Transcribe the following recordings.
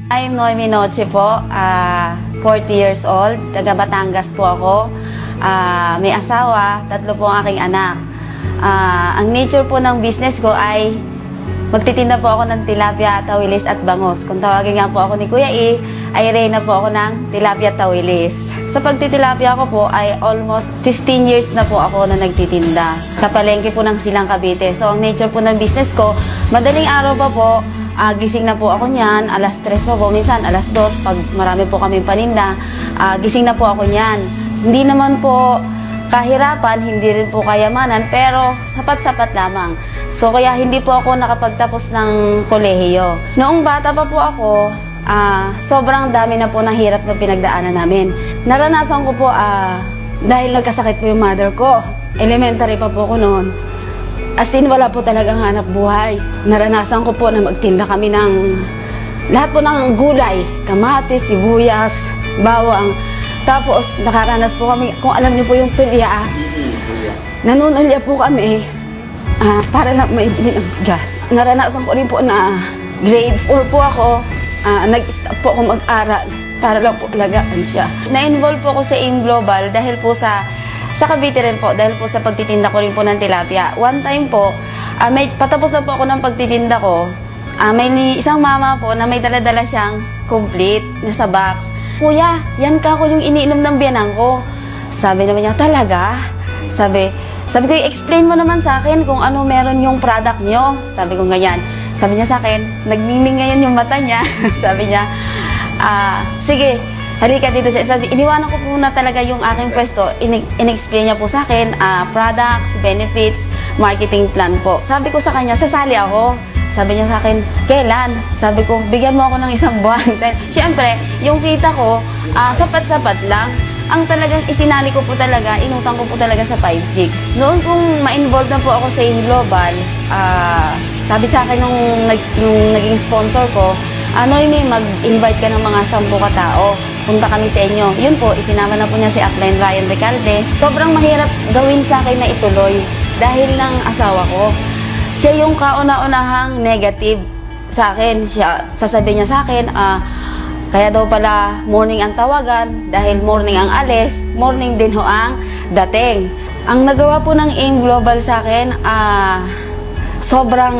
I'm Noemi Noche po, 40 years old, taga Batangas po ako. May asawa, 3 po ang aking anak. Ang nature po ng business ko ay magtitinda po ako ng tilapia, tawilis at bangos. Kung tawagin nga po ako ni Kuya E, ay reyna po ako ng tilapia tawilis. Sa pagtitilapia ko po ay almost 15 years na po ako na nagtitinda. Sa palengke po ng Silang Cavite. So ang nature po ng business ko, madaling araw pa po, gising na po ako niyan, alas 3 po, minsan alas 2, pag marami po kaming paninda, gising na po ako niyan. Hindi naman po kahirapan, hindi rin po kayamanan, pero sapat-sapat lamang. So kaya hindi po ako nakapagtapos ng kolehiyo. Noong bata pa po ako, sobrang dami na po ng hirap na pinagdaanan namin. Naranasan ko po, dahil nagkasakit po yung mother ko, elementary pa po ako noon. As in, wala po talagang hanap buhay. Naranasan ko po na magtinda kami ng lahat po ng gulay, kamatis, sibuyas, bawang. Tapos, nakaranas po kami, kung alam niyo po yung tulya, nanunulya po kami para lang maibili ng gas. Naranasan ko rin po na grade 4 po ako, nag-stop po ako mag-aral para lang po alagaan siya. Na-involve po ako sa AIM Global dahil po sa Cavite rin po, dahil po sa pagtitinda ko rin po ng tilapia. One time po, patapos na po ako ng pagtitinda ko, may isang mama po na may dala-dala siyang complete na sa box. Kuya, yan ka ko yung iniinom ng biyanang ko. Sabi naman niya, talaga? Sabi ko, explain mo naman sa akin kung ano meron yung product nyo. Sabi ko ganyan. Sabi niya sa akin, nagning ngayon yung mata niya. Sabi niya, sige, halika dito. Sabi, iniwanan ko po na talaga yung aking pwesto. In-explain niya po sa akin, products, benefits, marketing plan po. Sabi ko sa kanya, sasali ako. Sabi niya sa akin, kailan? Sabi ko, bigyan mo ako ng 1 buwan. Siyempre, yung kita ko, sapat-sapat lang. Ang talagang isinali ko po talaga, inutang ko po talaga sa 5-6. Noon kung ma-involve na po ako sa AIM Global, sabi sa akin nung naging sponsor ko, Noemi, mag-invite ka ng mga 10 katao. Punta kami sa inyo. Yun po, isinama na po niya si Upline Ryan Recalde. Sobrang mahirap gawin sa akin na ituloy dahil ng asawa ko. Siya yung kauna-unahang negative sa akin. Sasabihin niya sa akin, kaya daw pala morning ang tawagan dahil morning ang alis, morning din ho ang dating. Ang nagawa po ng AIM Global sa akin, sobrang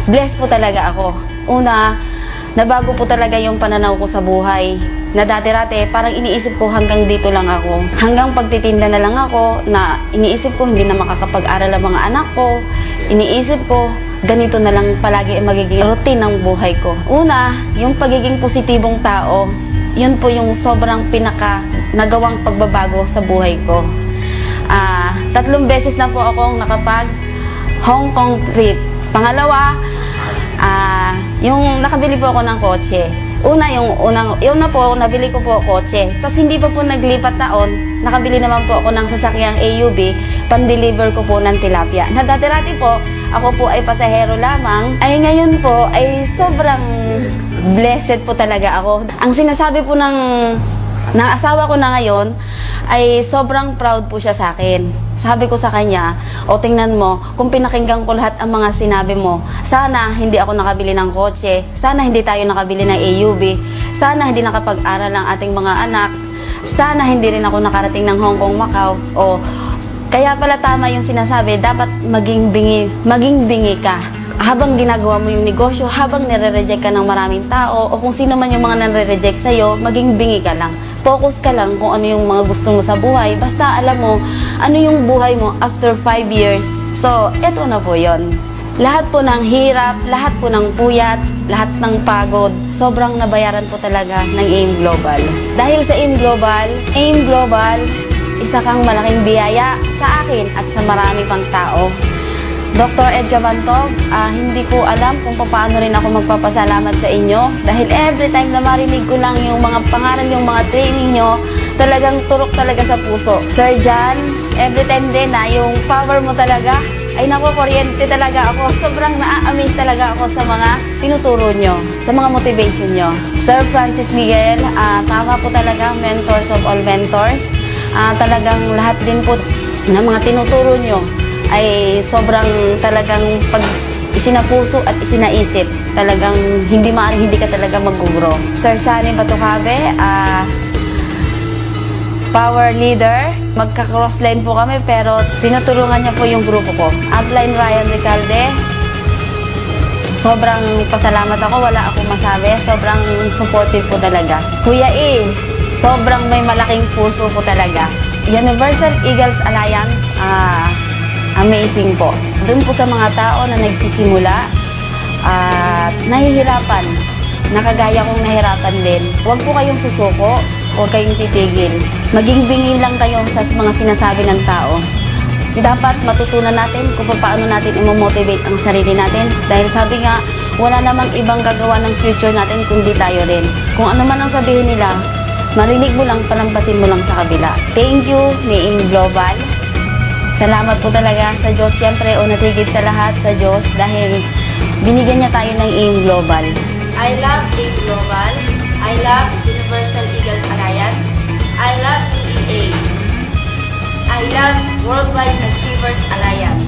blessed po talaga ako. Una, nabago po talaga yung pananaw ko sa buhay. Na dati-rati, parang iniisip ko hanggang dito lang ako. Hanggang pagtitinda na lang ako, na iniisip ko hindi na makakapag-aral ang mga anak ko. Iniisip ko, ganito na lang palagi ang magiging routine ng buhay ko. Una, yung pagiging positibong tao, yun po yung sobrang nagawang pagbabago sa buhay ko. 3 beses na po akong nakapag Hong Kong trip. Pangalawa, yung nakabili po ako ng kotse. Una, yung na po, nabili ko po kotse. Tapos hindi pa po naglipat taon, nakabili naman po ako ng sasakyang AUV, pan-deliver ko po ng tilapia. Na dati-rati po, ako po ay pasahero lamang, ay ngayon po ay sobrang blessed po talaga ako. Ang sinasabi po ng asawa ko na ngayon, ay sobrang proud po siya sa akin. Sabi ko sa kanya, tingnan mo, kung pinakinggan ko lahat ang mga sinabi mo, sana hindi ako nakabili ng kotse, sana hindi tayo nakabili ng AUV, sana hindi nakapag-aral ang ating mga anak, sana hindi rin ako nakarating ng Hong Kong, Macau, kaya pala tama yung sinasabi, dapat maging bingi ka. Habang ginagawa mo yung negosyo, habang nire-reject ka ng maraming tao, o kung sino man yung mga nare-reject sa'yo, maging bingi ka lang. Focus ka lang kung ano yung mga gusto mo sa buhay. Basta alam mo, ano yung buhay mo after 5 years. So, eto na po yon. Lahat po ng hirap, lahat po ng puyat, lahat ng pagod, sobrang nabayaran po talaga ng AIM Global. Dahil sa AIM Global, isa kang malaking biyaya sa akin at sa marami pang tao. Dr. Ed Cabantog, hindi ko alam kung paano rin ako magpapasalamat sa inyo dahil every time na marinig ko lang yung mga pangalan, yung mga training nyo, talagang turok talaga sa puso. Sir John, every time din na yung power mo talaga, ay naku, kuryente talaga ako. Sobrang na-amaze talaga ako sa mga tinuturo nyo, sa mga motivation nyo. Sir Francis Miguel, tama po talaga, mentors of all mentors. Talagang lahat din po ng mga tinuturo nyo ay sobrang talagang isinapuso at isinaisip, talagang hindi maaaring hindi ka talaga mag-grow. Sir Sunny Batucabe, power leader. Magka-cross line po kami pero tinutulungan niya po yung grupo ko. Upline Ryan Recalde. Sobrang pasalamat ako, wala akong masabi. Sobrang supportive po talaga. Kuya E, sobrang may malaking puso po talaga. Universal Eagles Alliance, amazing po. Doon po sa mga tao na nagsisimula at nahihirapan, nakagaya kong nahirapan din. Huwag po kayong susuko, huwag kayong titigil. Maging bingin lang kayo sa mga sinasabi ng tao. Dapat matutunan natin kung paano natin i-motivate ang sarili natin. Dahil sabi nga, wala namang ibang gagawa ng future natin kundi tayo rin. Kung ano man ang sabihin nila, marinig mo lang, palampasin mo lang sa kabila. Thank you, May Global. Salamat po talaga sa Diyos. Siyempre, unatigid sa lahat sa Diyos dahil binigyan niya tayo ng AIM Global. I love AIM Global. I love Universal Eagles Alliance. I love UEA. I love Worldwide Achievers Alliance.